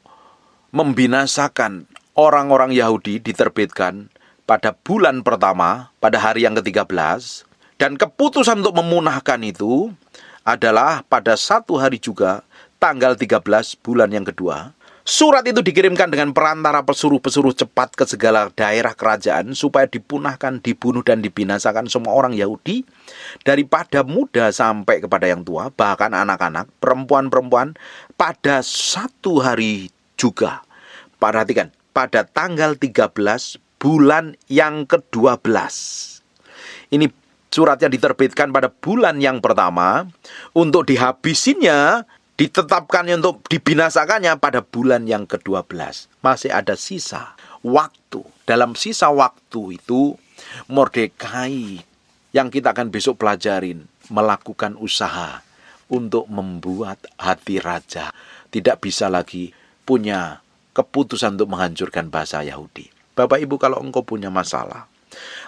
membinasakan orang-orang Yahudi diterbitkan pada bulan pertama, pada hari yang ke-13. Dan keputusan untuk memunahkan itu adalah pada satu hari juga, tanggal 13 bulan yang kedua. Surat itu dikirimkan dengan perantara pesuruh-pesuruh cepat ke segala daerah kerajaan, supaya dipunahkan, dibunuh dan dibinasakan semua orang Yahudi, daripada muda sampai kepada yang tua, bahkan anak-anak, perempuan-perempuan, pada satu hari juga. Perhatikan, pada tanggal 13 bulan yang ke-12. Ini suratnya diterbitkan pada bulan yang pertama, untuk dihabisinnya, ditetapkannya untuk dibinasakannya pada bulan yang ke-12. Masih ada sisa waktu. Dalam sisa waktu itu, Mordekai yang kita akan besok pelajarin melakukan usaha untuk membuat hati raja tidak bisa lagi punya keputusan untuk menghancurkan bangsa Yahudi. Bapak Ibu, kalau engkau punya masalah,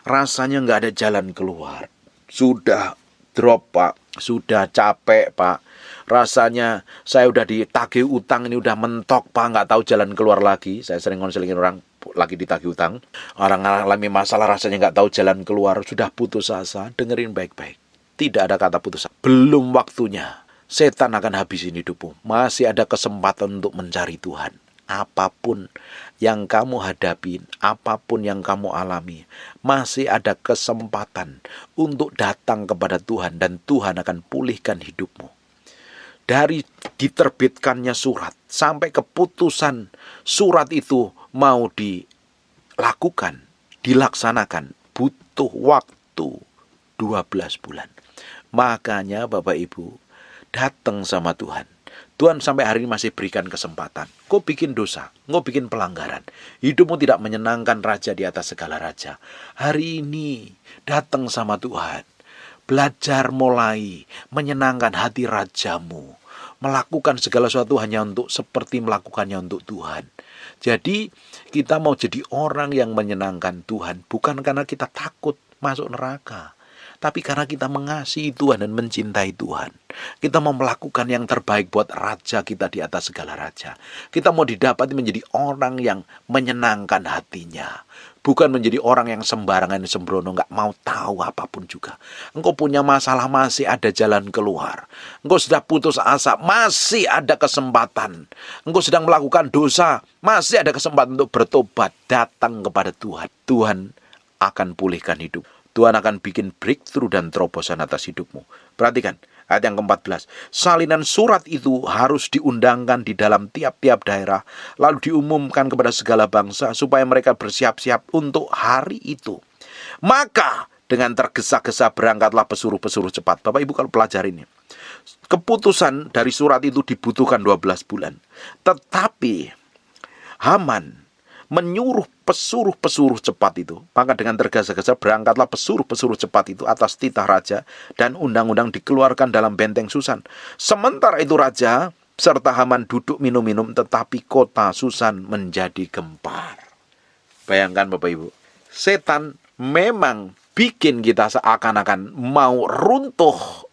rasanya nggak ada jalan keluar, sudah drop Pak, sudah capek Pak, rasanya saya udah ditagih utang, ini udah mentok Pak, nggak tahu jalan keluar lagi. Saya sering konselingin orang lagi ditagih utang, orang alami masalah rasanya nggak tahu jalan keluar, sudah putus asa. Dengerin baik-baik, tidak ada kata putus asa, belum waktunya. Setan akan habisin hidupmu. Masih ada kesempatan untuk mencari Tuhan. Apapun yang kamu hadapi, apapun yang kamu alami, masih ada kesempatan untuk datang kepada Tuhan, dan Tuhan akan pulihkan hidupmu. Dari diterbitkannya surat sampai keputusan surat itu mau dilakukan, dilaksanakan, butuh waktu 12 bulan. Makanya Bapak Ibu, datang sama Tuhan. Tuhan sampai hari ini masih berikan kesempatan. Kau bikin dosa, kau bikin pelanggaran, hidupmu tidak menyenangkan raja di atas segala raja. Hari ini datang sama Tuhan. Belajar mulai menyenangkan hati rajamu. Melakukan segala sesuatu hanya untuk seperti melakukannya untuk Tuhan. Jadi kita mau jadi orang yang menyenangkan Tuhan, bukan karena kita takut masuk neraka, tapi karena kita mengasihi Tuhan dan mencintai Tuhan. Kita mau melakukan yang terbaik buat raja kita di atas segala raja. Kita mau didapati menjadi orang yang menyenangkan hatinya, bukan menjadi orang yang sembarangan, sembrono, gak mau tahu apapun juga. Engkau punya masalah, masih ada jalan keluar. Engkau sudah putus asa, masih ada kesempatan. Engkau sedang melakukan dosa, masih ada kesempatan untuk bertobat. Datang kepada Tuhan. Tuhan akan pulihkan hidup. Tuhan akan bikin breakthrough dan terobosan atas hidupmu. Perhatikan ayat yang ke-14. Salinan surat itu harus diundangkan di dalam tiap-tiap daerah, lalu diumumkan kepada segala bangsa, supaya mereka bersiap-siap untuk hari itu. Maka dengan tergesa-gesa berangkatlah pesuruh-pesuruh cepat. Bapak Ibu kalau pelajari ini, keputusan dari surat itu dibutuhkan 12 bulan. Tetapi Haman menyuruh pesuruh-pesuruh cepat itu. Maka dengan tergesa-gesa berangkatlah pesuruh-pesuruh cepat itu atas titah raja, dan undang-undang dikeluarkan dalam benteng Susan. Sementara itu raja serta Haman duduk minum-minum, tetapi kota Susan menjadi gempar. Bayangkan Bapak Ibu, setan memang bikin kita seakan-akan mau runtuh,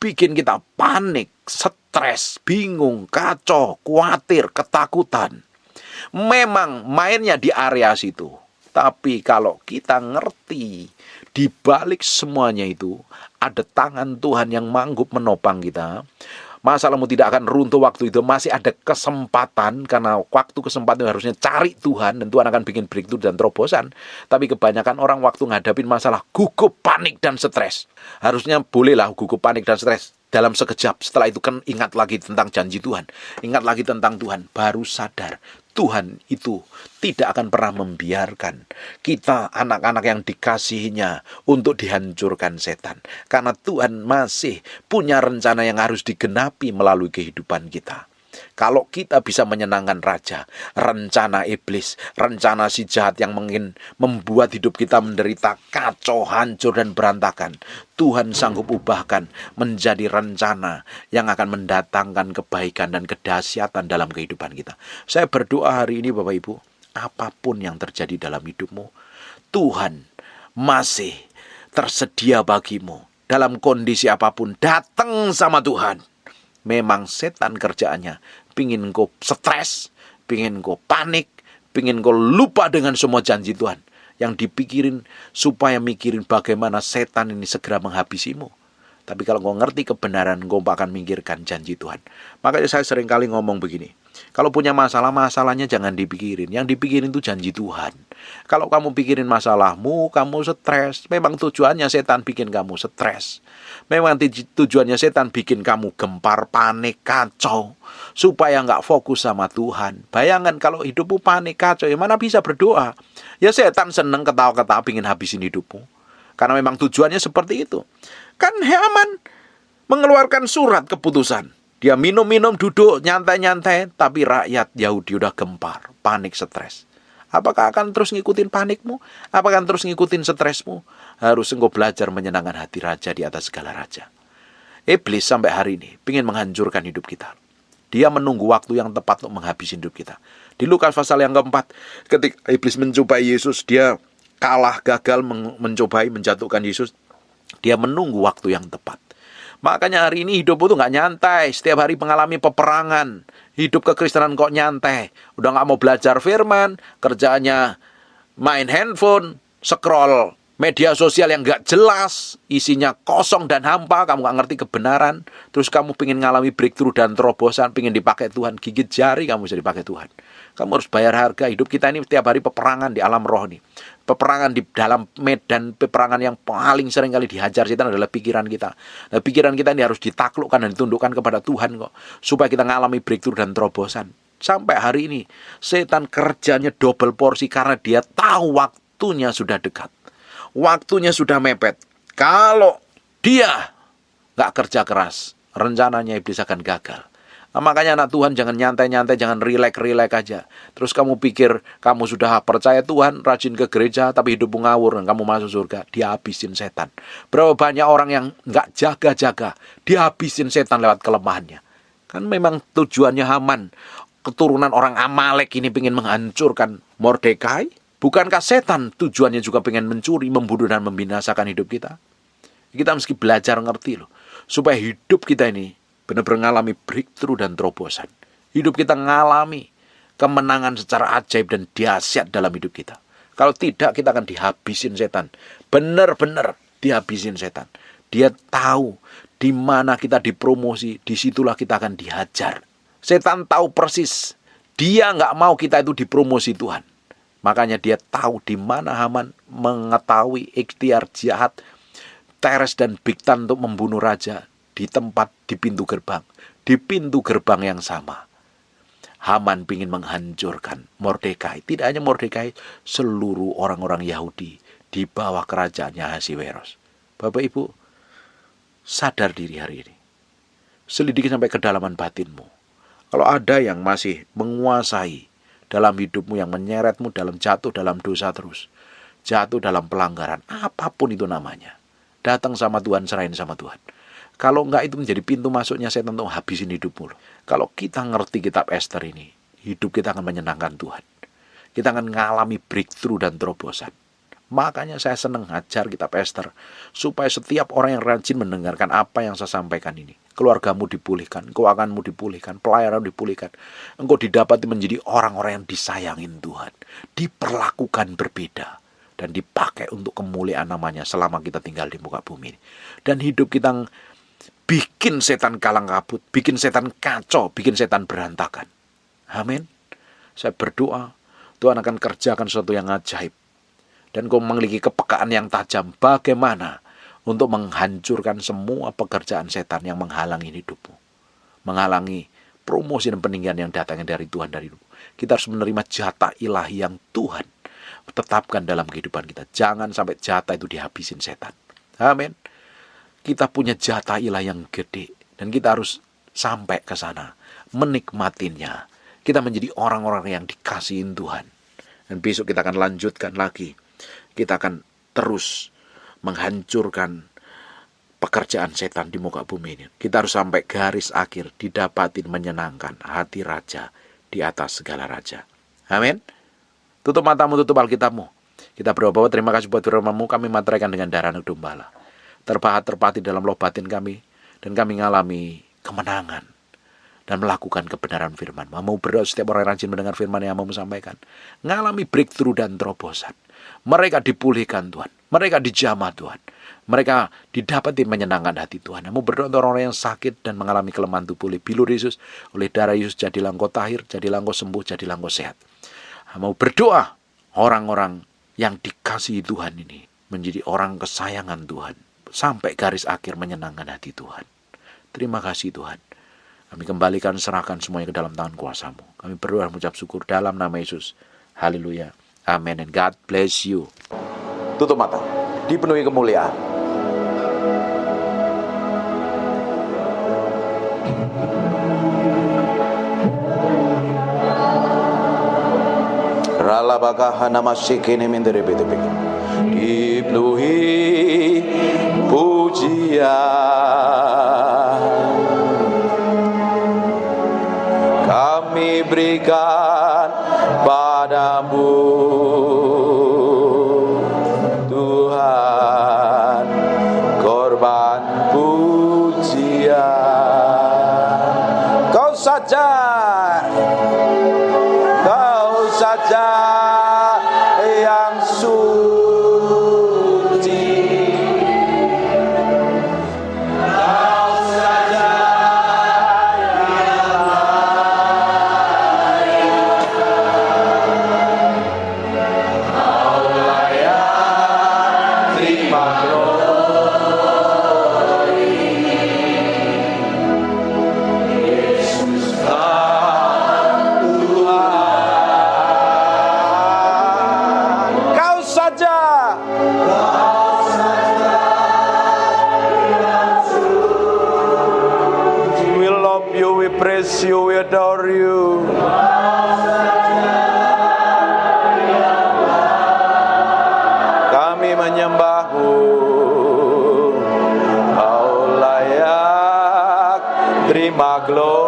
bikin kita panik, stres, bingung, kacau, khawatir, ketakutan. Memang mainnya di area situ. Tapi kalau kita ngerti, di balik semuanya itu ada tangan Tuhan yang manggup menopang kita. Masalahmu tidak akan runtuh waktu itu. Masih ada kesempatan, karena waktu kesempatan harusnya cari Tuhan, dan Tuhan akan bikin breakthrough dan terobosan. Tapi kebanyakan orang waktu ngadapin masalah gugup, panik, dan stres. Harusnya bolehlah gugup, panik, dan stres dalam sekejap. Setelah itu kan ingat lagi tentang janji Tuhan, ingat lagi tentang Tuhan, baru sadar Tuhan itu tidak akan pernah membiarkan kita, anak-anak yang dikasihinya, untuk dihancurkan setan. Karena Tuhan masih punya rencana yang harus digenapi melalui kehidupan kita. Kalau kita bisa menyenangkan raja, rencana iblis, rencana si jahat yang mungkin membuat hidup kita menderita, kacau, hancur, dan berantakan, Tuhan sanggup ubahkan menjadi rencana yang akan mendatangkan kebaikan dan kedahsyatan dalam kehidupan kita. Saya berdoa hari ini Bapak Ibu, apapun yang terjadi dalam hidupmu, Tuhan masih tersedia bagimu. Dalam kondisi apapun, datang sama Tuhan. Memang setan kerjaannya pingin kau stres, pingin kau panik, pingin kau lupa dengan semua janji Tuhan. Yang dipikirin supaya mikirin bagaimana setan ini segera menghabisimu. Tapi kalau kau ngerti kebenaran, kau akan mikirkan janji Tuhan. Makanya saya sering kali ngomong begini, kalau punya masalah, masalahnya jangan dipikirin. Yang dipikirin itu janji Tuhan. Kalau kamu pikirin masalahmu, kamu stres. Memang tujuannya setan bikin kamu stres. Memang tujuannya setan bikin kamu gempar, panik, kacau, supaya nggak fokus sama Tuhan. Bayangkan kalau hidupmu panik, kacau, ya mana bisa berdoa? Ya setan seneng ketawa-ketawa pingin habisin hidupmu. Karena memang tujuannya seperti itu. Kan Haman mengeluarkan surat keputusan. Dia minum-minum, duduk, nyantai-nyantai, tapi rakyat Yahudi udah gempar, panik, stres. Apakah akan terus ngikutin panikmu? Apakah akan terus ngikutin stresmu? Harus engkau belajar menyenangkan hati raja di atas segala raja. Iblis sampai hari ini ingin menghancurkan hidup kita. Dia menunggu waktu yang tepat untuk menghabisi hidup kita. Di Lukas pasal yang keempat, ketika iblis mencobai Yesus, dia kalah, gagal mencobai menjatuhkan Yesus. Dia menunggu waktu yang tepat. Makanya hari ini hidupmu tuh gak nyantai. Setiap hari mengalami peperangan. Hidup kekristenan kok nyantai. Udah gak mau belajar firman. Kerjaannya main handphone, scroll media sosial yang gak jelas. Isinya kosong dan hampa. Kamu gak ngerti kebenaran. Terus kamu pengen ngalami breakthrough dan terobosan. Pengen dipakai Tuhan. Gigit jari kamu bisa dipakai Tuhan. Kamu harus bayar harga. Hidup kita ini setiap hari peperangan di alam roh nih. Peperangan di dalam medan peperangan yang paling sering kali dihajar setan adalah pikiran kita. Nah, pikiran kita ini harus ditaklukkan dan ditundukkan kepada Tuhan kok, supaya kita ngalami breakthrough dan terobosan. Sampai hari ini setan kerjanya double porsi karena dia tahu waktunya sudah dekat. Waktunya sudah mepet. Kalau dia nggak kerja keras, rencananya iblis akan gagal. Nah, makanya anak Tuhan jangan nyantai-nyantai, jangan rileks-rileks aja. Terus kamu pikir kamu sudah percaya Tuhan, rajin ke gereja, tapi hidupmu ngawur dan kamu masuk surga. Dihabisin setan. Berapa banyak orang yang nggak jaga-jaga, dihabisin setan lewat kelemahannya. Kan memang tujuannya Haman, keturunan orang Amalek ini ingin menghancurkan Mordekai. Bukankah setan tujuannya juga pengen mencuri, membunuh, dan membinasakan hidup kita? Kita mesti belajar ngerti loh, supaya hidup kita ini benar-benar ngalami breakthrough dan terobosan. Hidup kita ngalami kemenangan secara ajaib dan dahsyat dalam hidup kita. Kalau tidak, kita akan dihabisin setan. Benar-benar dihabisin setan. Dia tahu di mana kita dipromosi, disitulah kita akan dihajar. Setan tahu persis, dia nggak mau kita itu dipromosi Tuhan. Makanya dia tahu di mana Haman mengetahui ikhtiar jahat Teres dan Bigtan untuk membunuh raja. Di tempat, di pintu gerbang yang sama. Haman ingin menghancurkan Mordekai. Tidak hanya Mordekai, seluruh orang-orang Yahudi di bawah kerajaannya Ahasiweros. Bapak Ibu, sadar diri hari ini. Selidiki sampai kedalaman batinmu. Kalau ada yang masih menguasai dalam hidupmu yang menyeretmu jatuh dalam dosa terus, jatuh dalam pelanggaran, apapun itu namanya. Datang sama Tuhan, serahin sama Tuhan. Kalau enggak, itu menjadi pintu masuknya setan untuk habisin hidupmu. Kalau kita ngerti kitab Ester ini, hidup kita akan menyenangkan Tuhan. Kita akan mengalami breakthrough dan terobosan. Makanya saya senang ngajar kitab Ester, supaya setiap orang yang rajin mendengarkan apa yang saya sampaikan ini, keluargamu dipulihkan, keuanganmu dipulihkan, pelayanan dipulihkan. Engkau didapati menjadi orang-orang yang disayangin Tuhan, diperlakukan berbeda, dan dipakai untuk kemuliaan namanya selama kita tinggal di muka bumi ini. Dan hidup kita bikin setan kalang kabut, bikin setan kacau, bikin setan berantakan. Amin. Saya berdoa, Tuhan akan kerjakan sesuatu yang ajaib. Dan kau memiliki kepekaan yang tajam bagaimana untuk menghancurkan semua pekerjaan setan yang menghalangi hidupmu. Menghalangi promosi dan peninggian yang datangnya dari Tuhan dari hidupmu. Kita harus menerima jatah ilahi yang Tuhan tetapkan dalam kehidupan kita. Jangan sampai jatah itu dihabisin setan. Amin. Kita punya jatah ilahi yang gede. Dan kita harus sampai ke sana. Menikmatinya. Kita menjadi orang-orang yang dikasihin Tuhan. Dan besok kita akan lanjutkan lagi. Kita akan terus menghancurkan pekerjaan setan di muka bumi ini. Kita harus sampai garis akhir, didapatin menyenangkan hati raja di atas segala raja. Amin. Tutup matamu, tutup Alkitabmu. Kita berdoa bahwa terima kasih buat firman-Mu, kami materaikan dengan darah anak domba. Terpahat-terpati dalam loh batin kami, dan kami mengalami kemenangan dan melakukan kebenaran firman. Mau berdoa setiap orang yang rajin mendengar firman yang mau sampaikan, mengalami breakthrough dan terobosan. Mereka dipulihkan Tuhan, mereka dijamah Tuhan, mereka didapati menyenangkan hati Tuhan. Mau berdoa untuk orang-orang yang sakit dan mengalami kelemahan tubuh oleh bilur Yesus, oleh darah Yesus, jadilah engkau tahir, jadilah engkau sembuh, jadilah engkau sehat. Mau berdoa orang-orang yang dikasihi Tuhan ini menjadi orang kesayangan Tuhan sampai garis akhir menyenangkan hati Tuhan. Terima kasih Tuhan. Kami kembalikan, serahkan semuanya ke dalam tangan kuasa-Mu. Kami berdoa dan mengucap syukur dalam nama Yesus. Haleluya. Amin. And God bless you. Tutup mata. Dipenuhi kemuliaan. Ralabakah namasikini minderebedebek. Dipenuhi pujian. Kami berikan padamu Tuhan korban pujian. Kau saja yang suci. Kau saja yang layak. Kau layak terima glory. Yesus praise you, we adore you. Kami menyembah-Mu. Kau layak terima glory.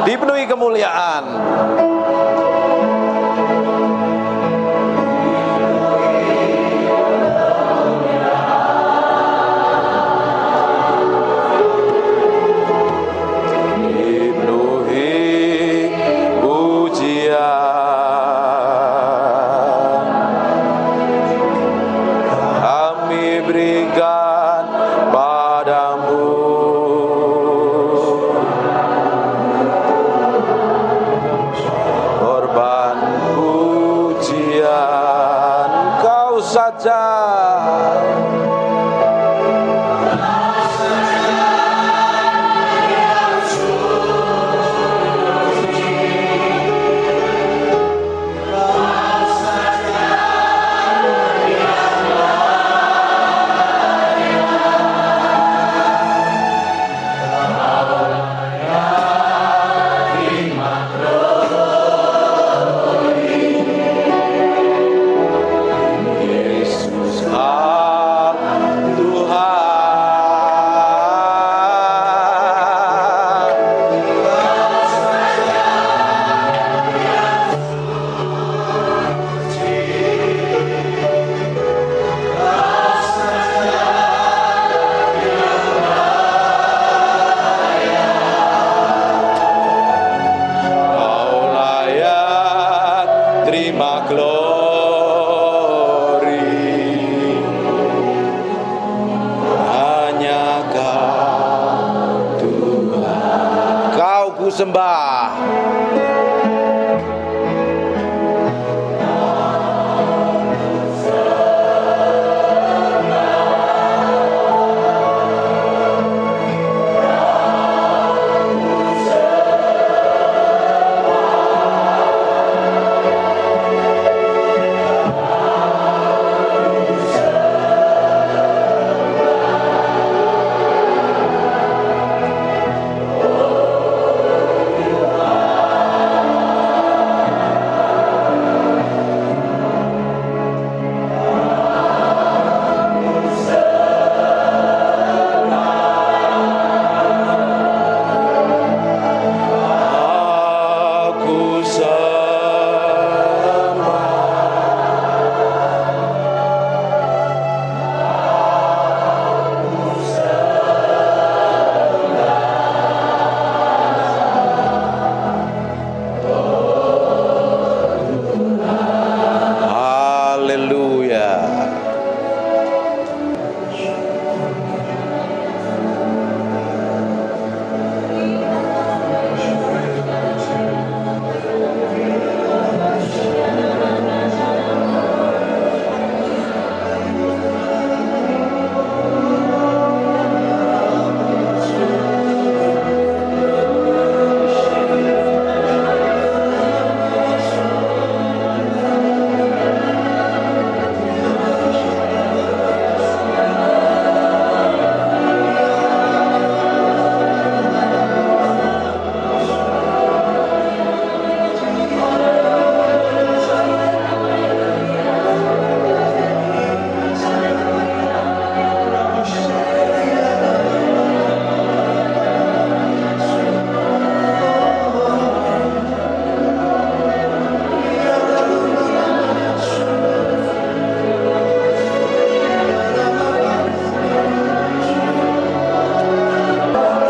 Dipenuhi kemuliaan. sembah.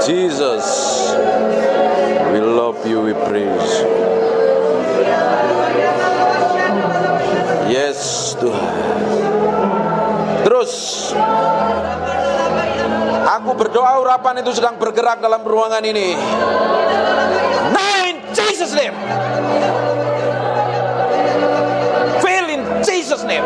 Jesus, we love you, we praise. Yes, Tuhan. Terus, aku berdoa urapan itu sedang bergerak dalam ruangan ini. Now in Jesus' name. Fill in Jesus' name.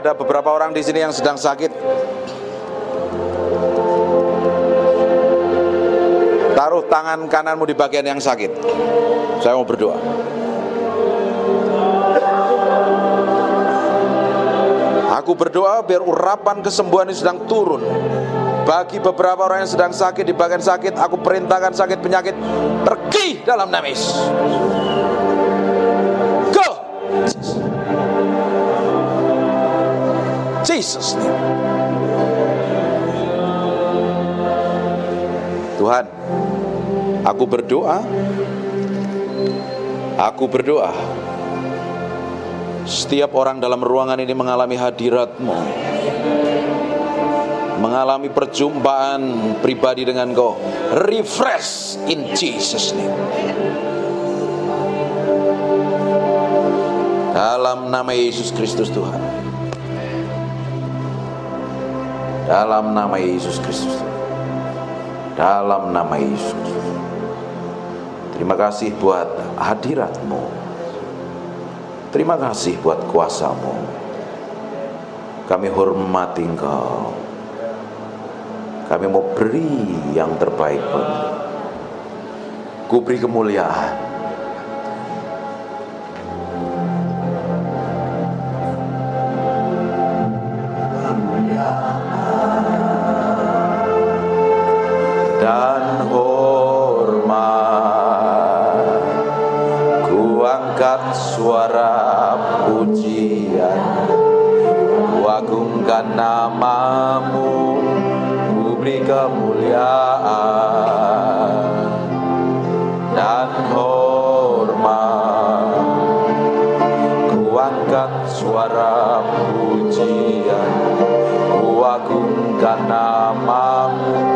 Ada beberapa orang di sini yang sedang sakit. Taruh tangan kananmu di bagian yang sakit. Saya mau berdoa. Aku berdoa biar urapan kesembuhan ini sedang turun. Bagi beberapa orang yang sedang sakit di bagian sakit, aku perintahkan sakit penyakit pergi dalam nama Yesus. Go! Jesus name. Tuhan, aku berdoa setiap orang dalam ruangan ini mengalami hadirat-Mu, mengalami perjumpaan pribadi dengan Kau. Refresh in Jesus name. Dalam nama Yesus Kristus Tuhan. Dalam nama Yesus Kristus. Dalam nama Yesus. Terima kasih buat hadirat-Mu. Terima kasih buat kuasa-Mu. Kami hormati Engkau. Kami mau beri yang terbaik pun. Ku beri kemuliaan. Dan hormat, ku angkat suara pujian, ku agungkan nama-Mu, ku beri kemuliaan dan hormat, ku angkat suara pujian, ku agungkan nama-Mu.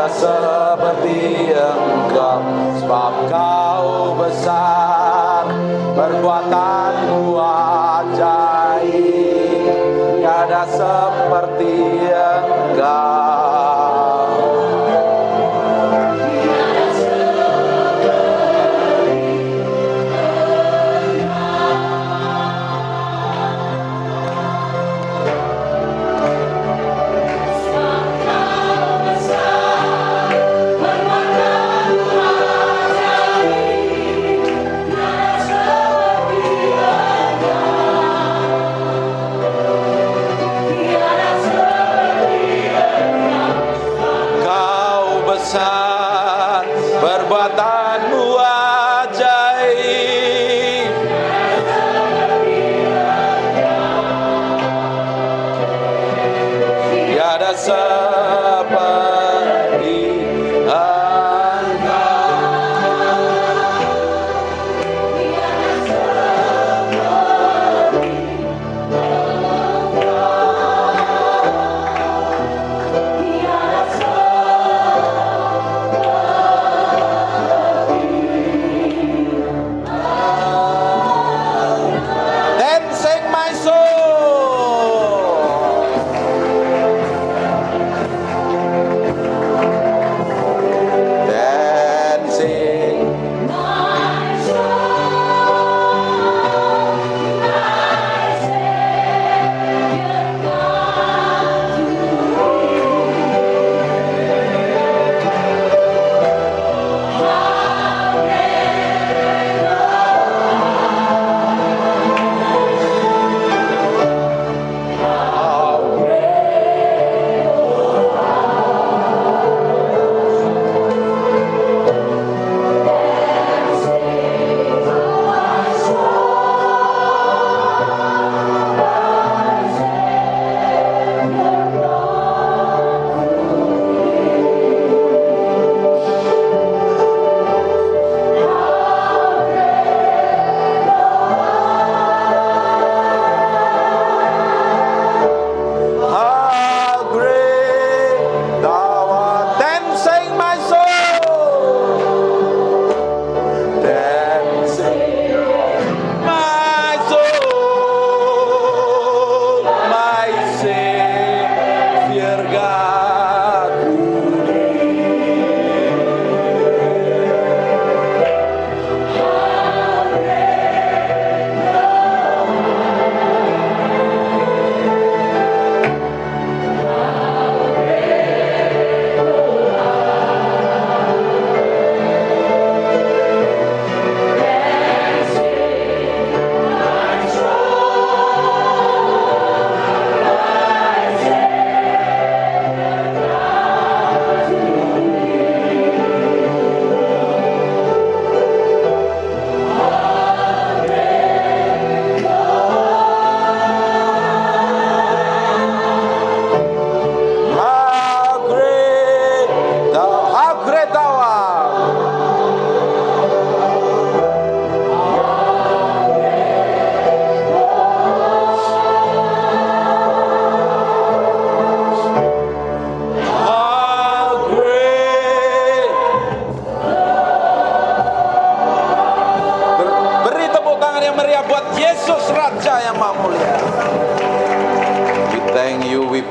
Seperti Engkau, sebab Kau besar, perbuatan-Mu ajaib, tiada seperti Engkau. Perbuatan-Mu ajaib, tiada seperti Engkau.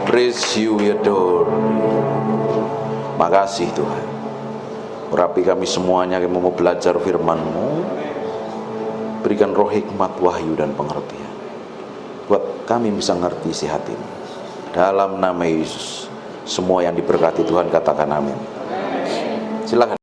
praise you, we adore you. Makasih Tuhan. Urapi kami semuanya yang mau belajar firman-Mu. Berikan roh hikmat, wahyu, dan pengertian. Buat kami bisa ngerti isi hati-Mu. Dalam nama Yesus. Semua yang diberkati Tuhan katakan amin. Silakan.